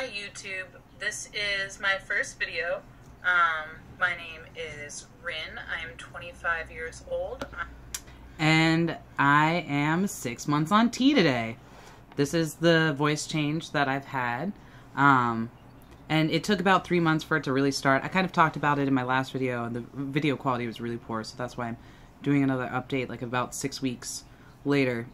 Hi YouTube, this is my first video. My name is Rin. I'm 25 years old. And I am 6 months on T today. This is the voice change that I've had. And it took about 3 months for it to really start. I kind of talked about it in my last video, and the video quality was really poor, so that's why I'm doing another update like about 6 weeks later.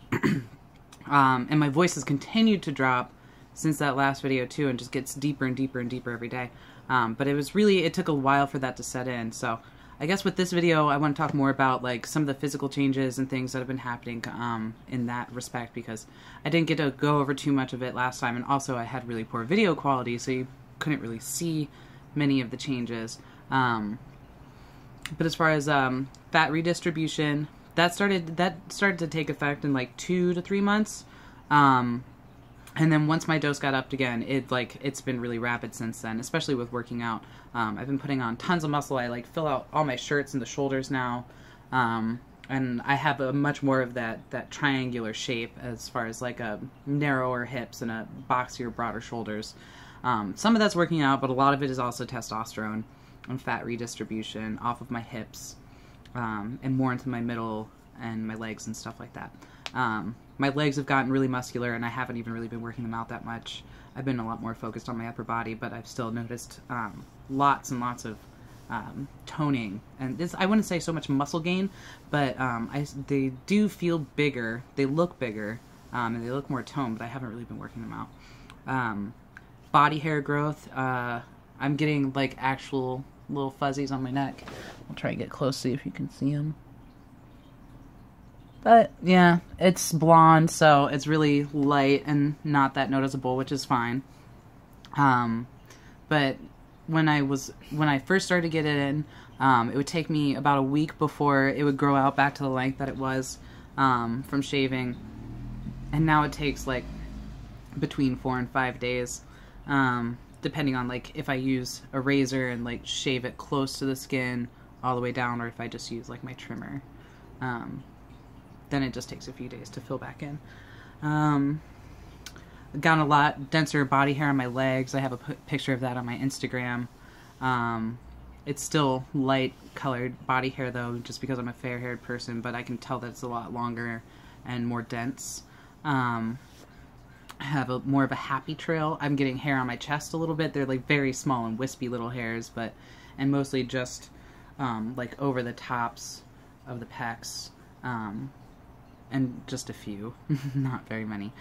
And my voice has continued to drop since that last video too, and just gets deeper and deeper and deeper every day. But it took a while for that to set in. So I guess with this video, I want to talk more about like some of the physical changes and things that have been happening in that respect, because I didn't get to go over too much of it last time, and also I had really poor video quality, so you couldn't really see many of the changes. But as far as fat redistribution, that started to take effect in like 2 to 3 months. And then once my dose got upped again, it's been really rapid since then, especially with working out. I've been putting on tons of muscle. I like fill out all my shirts in the shoulders now. And I have a much more of that triangular shape as far as like a narrower hips and a boxier, broader shoulders. Some of that's working out, but a lot of it is also testosterone and fat redistribution off of my hips, and more into my middle and my legs and stuff like that. My legs have gotten really muscular, and I haven't even really been working them out that much. I've been a lot more focused on my upper body, but I've still noticed lots and lots of toning. And I wouldn't say so much muscle gain, but they do feel bigger. They look bigger, and they look more toned, but I haven't really been working them out. Body hair growth. I'm getting like actual little fuzzies on my neck. I'll try and get close, see if you can see them. But yeah, it's blonde, so it's really light and not that noticeable, which is fine. But when I first started to get it in, it would take me about a week before it would grow out back to the length that it was from shaving, and now it takes like between 4 and 5 days, depending on like if I use a razor and like shave it close to the skin all the way down, or if I just use like my trimmer. Then it just takes a few days to fill back in. Gotten a lot denser body hair on my legs. I have a picture of that on my Instagram. It's still light colored body hair though, just because I'm a fair haired person, but I can tell that it's a lot longer and more dense. I have more of a happy trail. I'm getting hair on my chest a little bit. They're like very small and wispy little hairs, and mostly just like over the tops of the pecs. And just a few, not very many.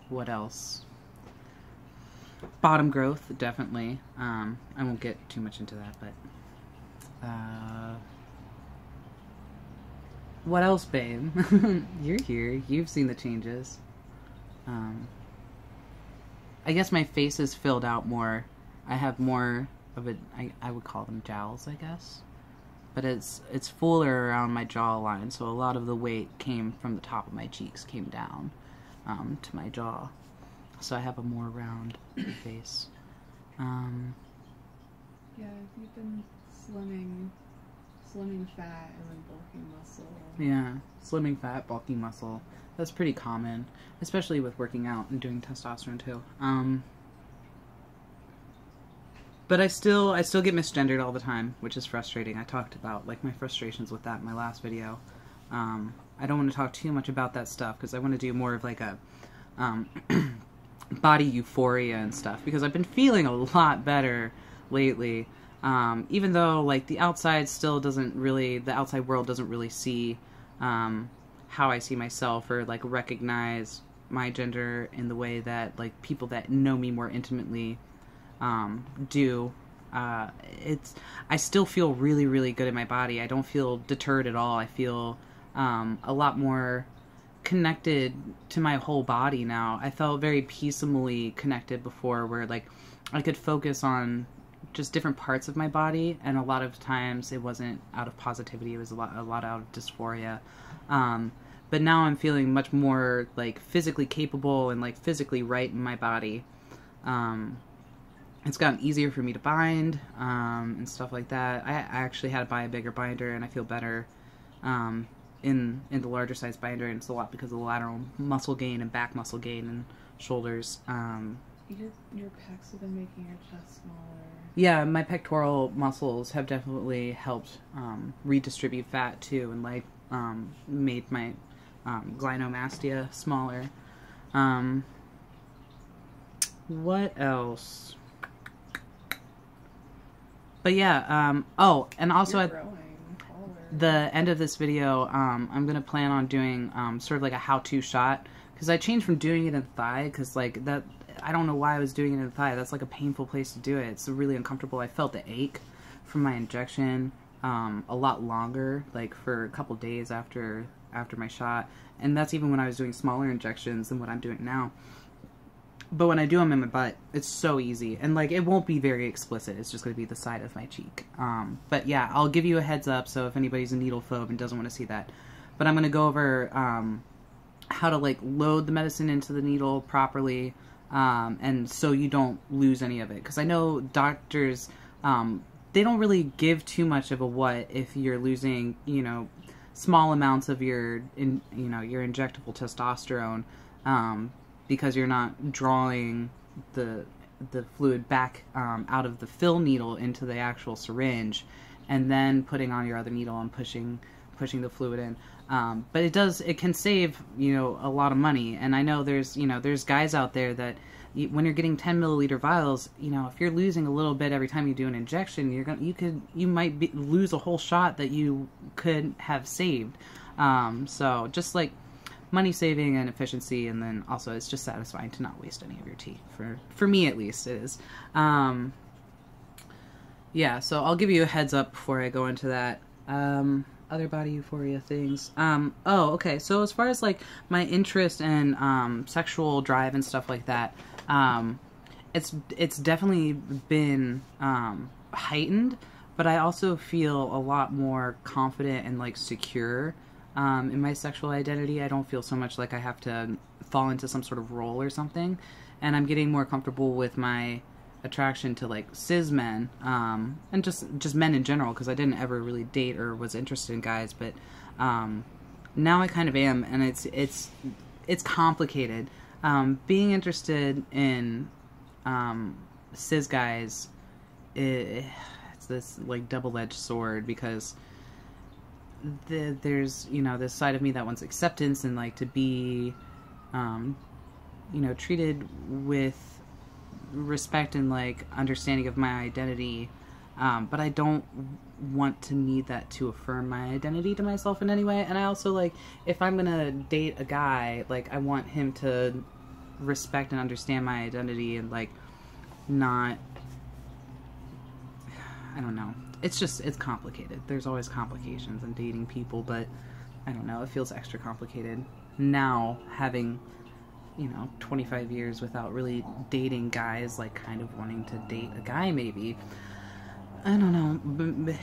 What else? Bottom growth, definitely. I won't get too much into that, but what else, babe? You're here. You've seen the changes. I guess my face is filled out more. I have more of it. I would call them jowls, I guess. But it's fuller around my jawline, so a lot of the weight came from the top of my cheeks, came down to my jaw. So I have a more round face. Yeah, you've been slimming fat and then bulking muscle. Yeah, slimming fat, bulking muscle. That's pretty common, especially with working out and doing testosterone too. But I still get misgendered all the time, which is frustrating. I talked about like my frustrations with that in my last video. I don't want to talk too much about that stuff because I want to do more of like a body euphoria and stuff, because I've been feeling a lot better lately. Even though like the outside world doesn't really see how I see myself, or like recognize my gender in the way that like people that know me more intimately do. I still feel really, really good in my body. I don't feel deterred at all. I feel a lot more connected to my whole body now. I felt very peacefully connected before, where like I could focus on just different parts of my body, and a lot of times it wasn't out of positivity, it was a lot out of dysphoria. But now I'm feeling much more like physically capable and like physically right in my body. It's gotten easier for me to bind, and stuff like that. I actually had to buy a bigger binder, and I feel better in the larger size binder, and it's a lot because of the lateral muscle gain and back muscle gain and shoulders. Your pecs have been making your chest smaller. Yeah, my pectoral muscles have definitely helped redistribute fat too, and like made my gynecomastia smaller. What else? But yeah, oh, and also You're at growing taller. the end of this video, I'm gonna plan on doing sort of like a how-to shot, because I changed from doing it in the thigh, because like that, I don't know why I was doing it in the thigh. That's like a painful place to do it. It's really uncomfortable. I felt the ache from my injection a lot longer, like for a couple days after my shot, and that's even when I was doing smaller injections than what I'm doing now. But when I do them in my butt, it's so easy. And, like, it won't be very explicit. It's just going to be the side of my cheek. But, yeah, I'll give you a heads up, so if anybody's a needle phobe and doesn't want to see that. But I'm going to go over how to, like, load the medicine into the needle properly, and so you don't lose any of it. Because I know doctors, they don't really give too much of a what if you're losing, you know, small amounts of your injectable testosterone, because you're not drawing the fluid back out of the fill needle into the actual syringe, and then putting on your other needle and pushing the fluid in. But it can save, you know, a lot of money. And I know there's guys out there that when you're getting 10 milliliter vials, you know, if you're losing a little bit every time you do an injection, you might lose a whole shot that you could have saved. So just like money saving and efficiency, and then also it's just satisfying to not waste any of your tea. For me at least it is. Yeah, so I'll give you a heads up before I go into that. Other body euphoria things. Oh, okay. So as far as like my interest in sexual drive and stuff like that, it's definitely been heightened, but I also feel a lot more confident and like secure in my sexual identity. I don't feel so much like I have to fall into some sort of role or something, and I'm getting more comfortable with my attraction to like cis men, and just men in general, because I didn't ever really date or was interested in guys, but now I kind of am, and it's complicated. Being interested in cis guys, it's this like double-edged sword, because there's, you know, this side of me that wants acceptance and like to be, you know, treated with respect and like understanding of my identity, but I don't want to need that to affirm my identity to myself in any way. And I also, like, if I'm gonna date a guy, like, I want him to respect and understand my identity and like not, I don't know, it's complicated. There's always complications in dating people, but I don't know, it feels extra complicated now, having, you know, 25 years without really dating guys, like kind of wanting to date a guy maybe. I don't know, but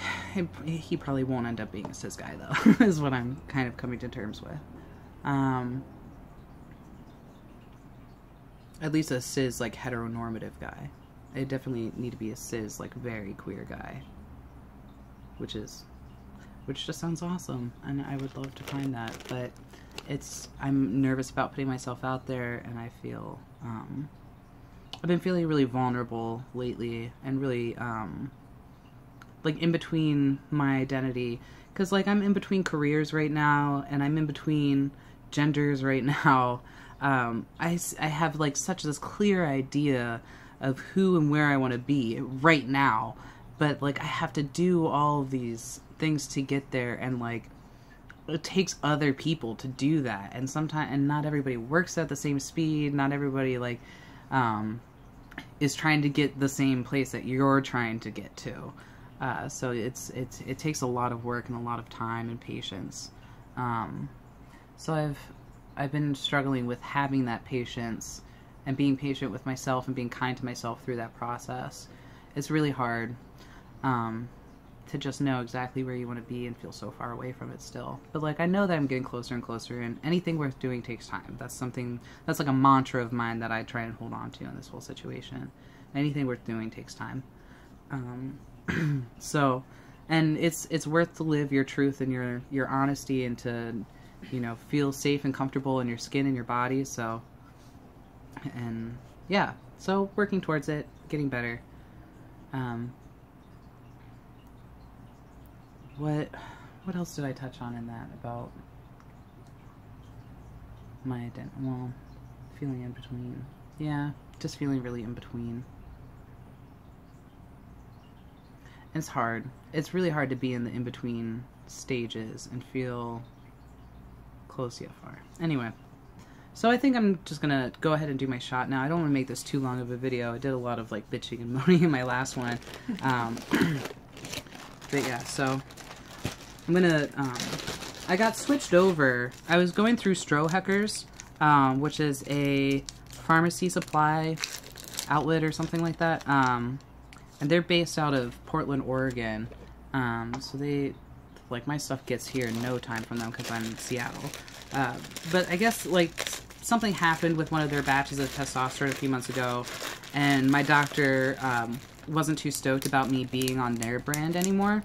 he probably won't end up being a cis guy though, is what I'm kind of coming to terms with. At least a cis, like, heteronormative guy. I definitely need to be a cis, like, very queer guy. Which just sounds awesome, and I would love to find that, but I'm nervous about putting myself out there, and I feel, I've been feeling really vulnerable lately, and really, like, in between my identity, because, like, I'm in between careers right now, and I'm in between genders right now. I have, like, such this clear idea of who and where I want to be right now, but, like, I have to do all of these things to get there, and, like, it takes other people to do that, and not everybody works at the same speed, not everybody, like, is trying to get the same place that you're trying to get to. So it takes a lot of work and a lot of time and patience. So I've been struggling with having that patience and being patient with myself and being kind to myself through that process. It's really hard to just know exactly where you want to be and feel so far away from it still. But, like, I know that I'm getting closer and closer, and anything worth doing takes time. That's like a mantra of mine that I try and hold on to in this whole situation. Anything worth doing takes time. So, and it's worth to live your truth and your honesty, and to, you know, feel safe and comfortable in your skin and your body. So, and yeah, So working towards it, getting better. What else did I touch on in that about my feeling in between? Yeah, just feeling really in between. It's hard. It's really hard to be in the in-between stages and feel close yet far. Anyway, so I think I'm just gonna go ahead and do my shot now. I don't want to make this too long of a video. I did a lot of like bitching and moaning in my last one. But yeah, so I'm gonna, I got switched over. I was going through Stroheckers, which is a pharmacy supply outlet or something like that. And they're based out of Portland, Oregon. So they, like, my stuff gets here in no time from them because I'm in Seattle. But I guess, like, something happened with one of their batches of testosterone a few months ago, and my doctor wasn't too stoked about me being on their brand anymore.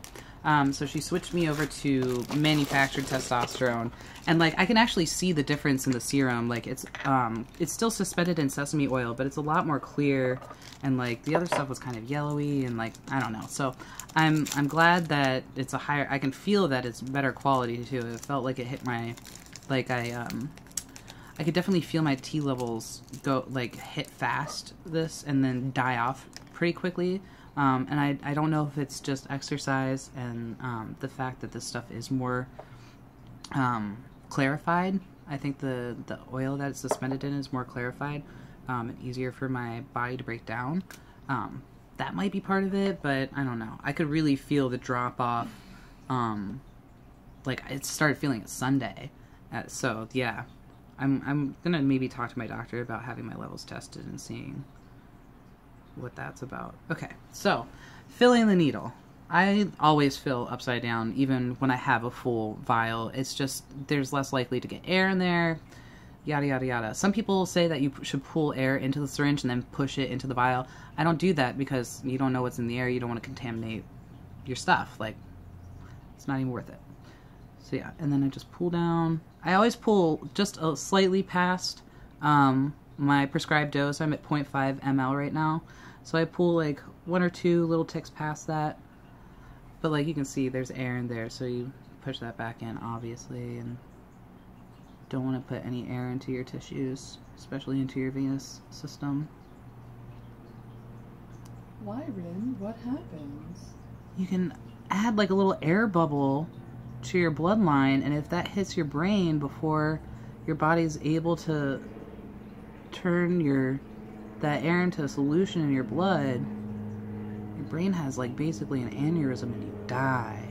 So she switched me over to manufactured testosterone, and like I can actually see the difference in the serum. Like it's still suspended in sesame oil, but it's a lot more clear, and like the other stuff was kind of yellowy and like I don't know. So I'm glad that it's a higher. I can feel that it's better quality too. It felt like it hit my, like I could definitely feel my T levels go like hit fast this and then die off pretty quickly. And I don't know if it's just exercise and the fact that this stuff is more clarified. I think the oil that it's suspended in is more clarified and easier for my body to break down. That might be part of it, but I don't know. I could really feel the drop off. Like I started feeling it Sunday. So yeah, I'm gonna maybe talk to my doctor about having my levels tested and seeing what that's about. Okay, so filling the needle. I always fill upside down even when I have a full vial. It's just there's less likely to get air in there, yada yada yada. Some people say that you should pull air into the syringe and then push it into the vial. I don't do that because you don't know what's in the air. You don't want to contaminate your stuff. Like, it's not even worth it. So yeah, and then I just pull down. I always pull just slightly past my prescribed dose. I'm at 0.5 ml right now. So I pull like 1 or 2 little ticks past that. But like you can see there's air in there, so you push that back in obviously, and don't want to put any air into your tissues, especially into your venous system. Why, Rin? What happens? You can add like a little air bubble to your bloodline, and if that hits your brain before your body's able to turn that air into a solution in your blood, your brain has like basically an aneurysm and you die.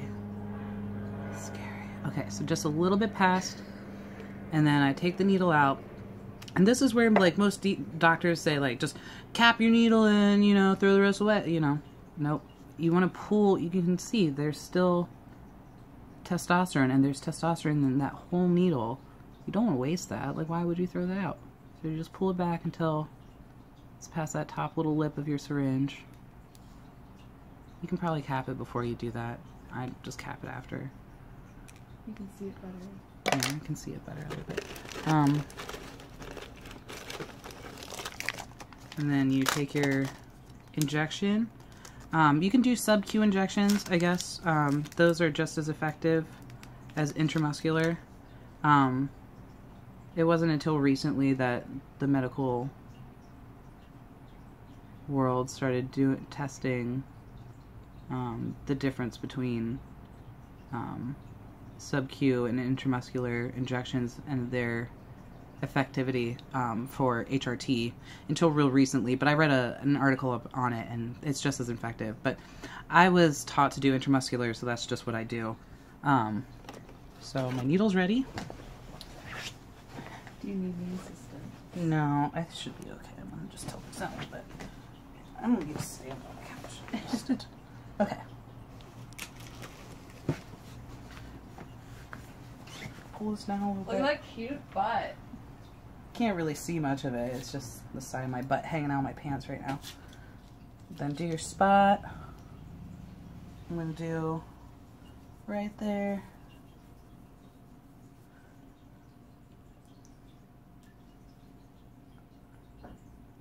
It's scary. Okay, so just a little bit past, and then I take the needle out. And this is where like most doctors say like just cap your needle and, you know, throw the rest away, you know. Nope. You want to pull, you can see there's still testosterone, and there's testosterone in that whole needle. You don't want to waste that. Like, why would you throw that out? So you just pull it back until it's past that top little lip of your syringe. You can probably cap it before you do that. I just cap it after. You can see it better. Yeah, I can see it better a little bit. And then you take your injection. You can do sub-Q injections, I guess. Those are just as effective as intramuscular. It wasn't until recently that the medical world started testing the difference between sub-Q and intramuscular injections and their effectivity for HRT until real recently. But I read an article on it, and it's just as effective. But I was taught to do intramuscular, so that's just what I do. So my needle's ready. Do you need me assistant? No, I should be okay. I'm gonna just tilt this out a little bit. I'm gonna need to stay up on the couch. Okay. Pull this down a little bit. Look at that cute butt. Can't really see much of it. It's just the side of my butt hanging out of my pants right now. Then do your spot. I'm gonna do right there.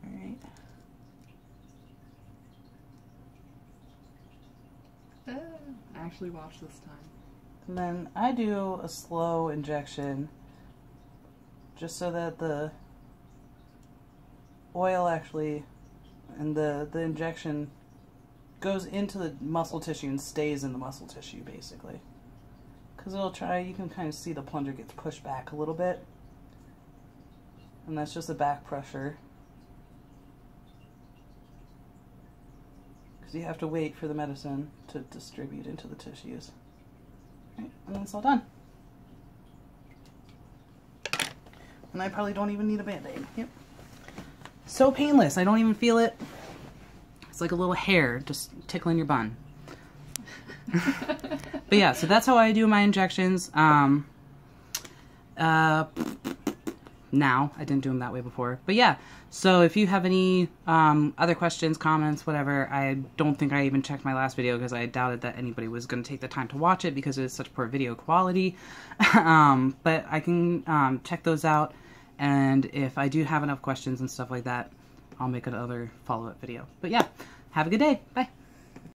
Alright. actually wash this time. And then I do a slow injection just so that the oil actually and the injection goes into the muscle tissue and stays in the muscle tissue basically. Because you can kind of see the plunger gets pushed back a little bit. And that's just the back pressure. Because you have to wait for the medicine to distribute into the tissues. Right, and then it's all done. And I probably don't even need a Band-Aid. Yep. So painless. I don't even feel it. It's like a little hair just tickling your bun. But yeah, so that's how I do my injections. Now, I didn't do them that way before. But yeah, so if you have any other questions, comments, whatever, I don't think I even checked my last video because I doubted that anybody was going to take the time to watch it because it is such poor video quality. But I can check those out, and if I do have enough questions and stuff like that, I'll make another follow-up video. But yeah, have a good day. Bye.